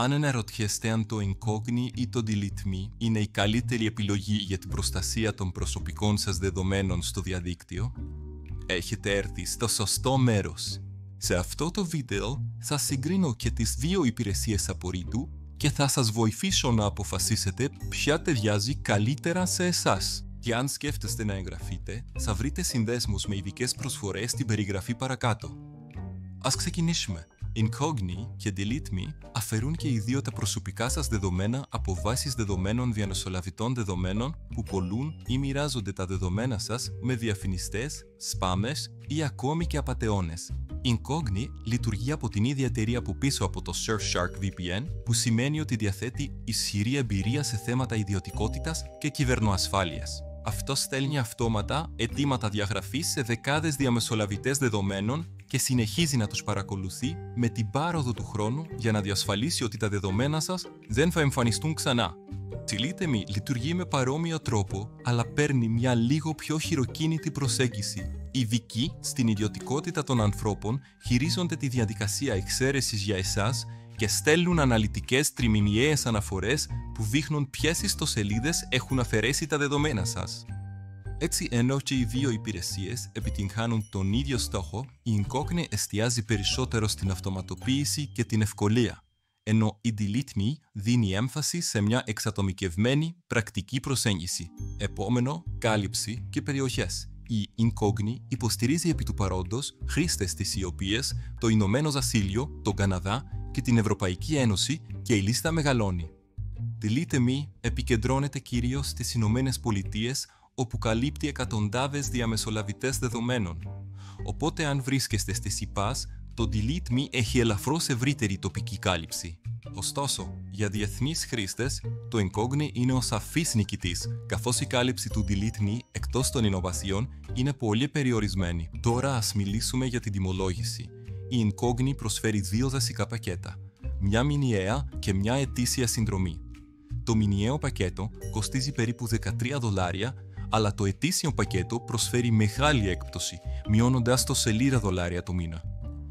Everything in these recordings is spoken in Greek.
Αν αναρωτιέστε αν το Incogni ή το Delete Me είναι η καλύτερη επιλογή για την προστασία των προσωπικών σας δεδομένων στο διαδίκτυο, έχετε έρθει στο σωστό μέρος. Σε αυτό το βίντεο θα συγκρίνω και τις δύο υπηρεσίες απορρίτου και θα σας βοηθήσω να αποφασίσετε ποια ταιριάζει καλύτερα σε εσάς. Και αν σκέφτεστε να εγγραφείτε, θα βρείτε συνδέσμους με ειδικές προσφορές στην περιγραφή παρακάτω. Ας ξεκινήσουμε. Incogni και Delete Me αφαιρούν και οι δύο τα προσωπικά σας δεδομένα από βάσεις δεδομένων διαμεσολαβητών δεδομένων που πωλούν ή μοιράζονται τα δεδομένα σας με διαφημιστές, σπάμες ή ακόμη και απατεώνες. Incogni λειτουργεί από την ίδια εταιρεία από πίσω από το Surfshark VPN, που σημαίνει ότι διαθέτει ισχυρή εμπειρία σε θέματα ιδιωτικότητας και κυβερνοασφάλειας. Αυτό στέλνει αυτόματα αιτήματα διαγραφής σε δεκάδες διαμεσολαβητές δεδομένων και συνεχίζει να τους παρακολουθεί με την πάροδο του χρόνου για να διασφαλίσει ότι τα δεδομένα σας δεν θα εμφανιστούν ξανά. Delete Me λειτουργεί με παρόμοιο τρόπο, αλλά παίρνει μια λίγο πιο χειροκίνητη προσέγγιση. Ειδικοί στην ιδιωτικότητα των ανθρώπων χειρίζονται τη διαδικασία εξαίρεσης για εσάς και στέλνουν αναλυτικές τριμηνιαίες αναφορές που δείχνουν ποιες ιστοσελίδες έχουν αφαιρέσει τα δεδομένα σας. Έτσι, ενώ και οι δύο υπηρεσίες επιτυγχάνουν τον ίδιο στόχο, η Incogni εστιάζει περισσότερο στην αυτοματοποίηση και την ευκολία, ενώ η Delete Me δίνει έμφαση σε μια εξατομικευμένη, πρακτική προσέγγιση. Επόμενο, κάλυψη και περιοχές. Η Incogni υποστηρίζει επί του παρόντος χρήστες τις οποίες το Ηνωμένο Βασίλειο, τον Καναδά και την Ευρωπαϊκή Ένωση, και η λίστα μεγαλώνει. Delete Me επικεντρώνεται κυρίως στις Ηνωμένες Πολιτείες, όπου καλύπτει εκατοντάδες διαμεσολαβητές δεδομένων. Οπότε αν βρίσκεστε στις ΗΠΑ, το Delete Me έχει ελαφρώς ευρύτερη τοπική κάλυψη. Ωστόσο, για διεθνείς χρήστες, το Incogni είναι ο σαφής νικητής, καθώς η κάλυψη του Delete Me εκτός των ηνοβασιών είναι πολύ περιορισμένη. Τώρα ας μιλήσουμε για την τιμολόγηση. Η Incogni προσφέρει δύο δασικά πακέτα, μια μηνιαία και μια ετήσια συνδρομή. Το μηνιαίο πακέτο κοστίζει περίπου $13, αλλά το ετήσιο πακέτο προσφέρει μεγάλη έκπτωση, μειώνοντας το σε $1 το μήνα.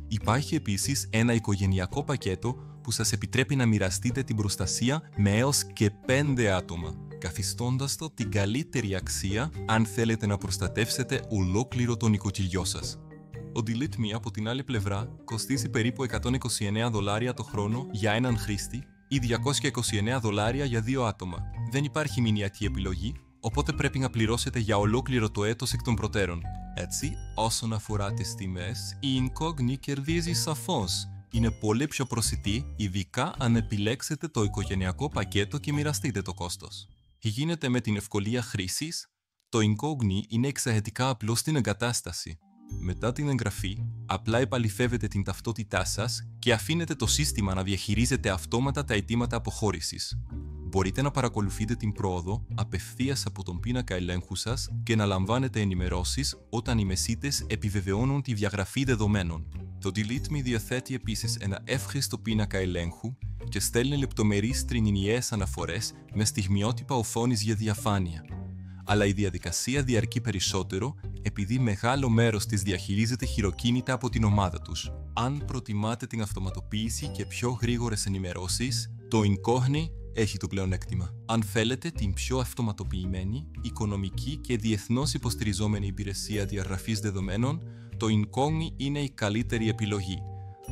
Υπάρχει επίσης ένα οικογενειακό πακέτο που σας επιτρέπει να μοιραστείτε την προστασία με έως και 5 άτομα, καθιστώντας το την καλύτερη αξία αν θέλετε να προστατεύσετε ολόκληρο τον οικοκυριό σας. Ο Delete Me από την άλλη πλευρά κοστίζει περίπου $129 το χρόνο για έναν χρήστη ή $229 για 2 άτομα. Δεν υπάρχει μηνιατή επιλογή, οπότε πρέπει να πληρώσετε για ολόκληρο το έτος εκ των προτέρων. Έτσι, όσον αφορά τις τιμές, η Incogni κερδίζει σαφώς. Είναι πολύ πιο προσιτή, ειδικά αν επιλέξετε το οικογενειακό πακέτο και μοιραστείτε το κόστος. Τι γίνεται με την ευκολία χρήσης? Το Incogni είναι εξαιρετικά απλό στην εγκατάσταση. Μετά την εγγραφή, απλά επαληθεύετε την ταυτότητά σας και αφήνετε το σύστημα να διαχειρίζεται αυτόματα τα αιτήματα αποχώρησης. Μπορείτε να παρακολουθείτε την πρόοδο απευθείας από τον πίνακα ελέγχου σας και να λαμβάνετε ενημερώσεις όταν οι μεσίτες επιβεβαιώνουν τη διαγραφή δεδομένων. Το Delete Me διαθέτει επίσης ένα εύχριστο πίνακα ελέγχου και στέλνει λεπτομερείς τριμηνιαίες αναφορές με στιγμιότυπα οθόνης για διαφάνεια. Αλλά η διαδικασία διαρκεί περισσότερο επειδή μεγάλο μέρος της διαχειρίζεται χειροκίνητα από την ομάδα τους. Αν προτιμάτε την αυτοματοποίηση και πιο γρήγορες ενημερώσεις, το Incogni έχει το πλεονέκτημα. Αν θέλετε την πιο αυτοματοποιημένη, οικονομική και διεθνώς υποστηριζόμενη υπηρεσία διαγραφής δεδομένων, το Incogni είναι η καλύτερη επιλογή.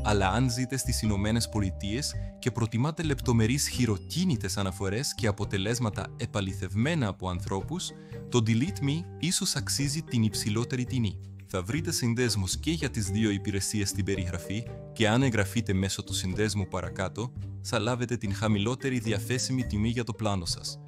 Αλλά αν ζείτε στις Ηνωμένες Πολιτείες και προτιμάτε λεπτομερείς χειροκίνητες αναφορές και αποτελέσματα επαληθευμένα από ανθρώπους, το Delete Me ίσως αξίζει την υψηλότερη τιμή. Θα βρείτε συνδέσμους και για τις δύο υπηρεσίες στην περιγραφή και αν εγγραφείτε μέσω του συνδέσμου παρακάτω, θα λάβετε την χαμηλότερη διαθέσιμη τιμή για το πλάνο σας.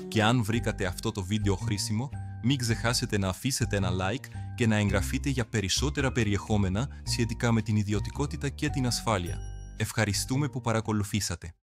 Και αν βρήκατε αυτό το βίντεο χρήσιμο, μην ξεχάσετε να αφήσετε ένα like και να εγγραφείτε για περισσότερα περιεχόμενα σχετικά με την ιδιωτικότητα και την ασφάλεια. Ευχαριστούμε που παρακολουθήσατε.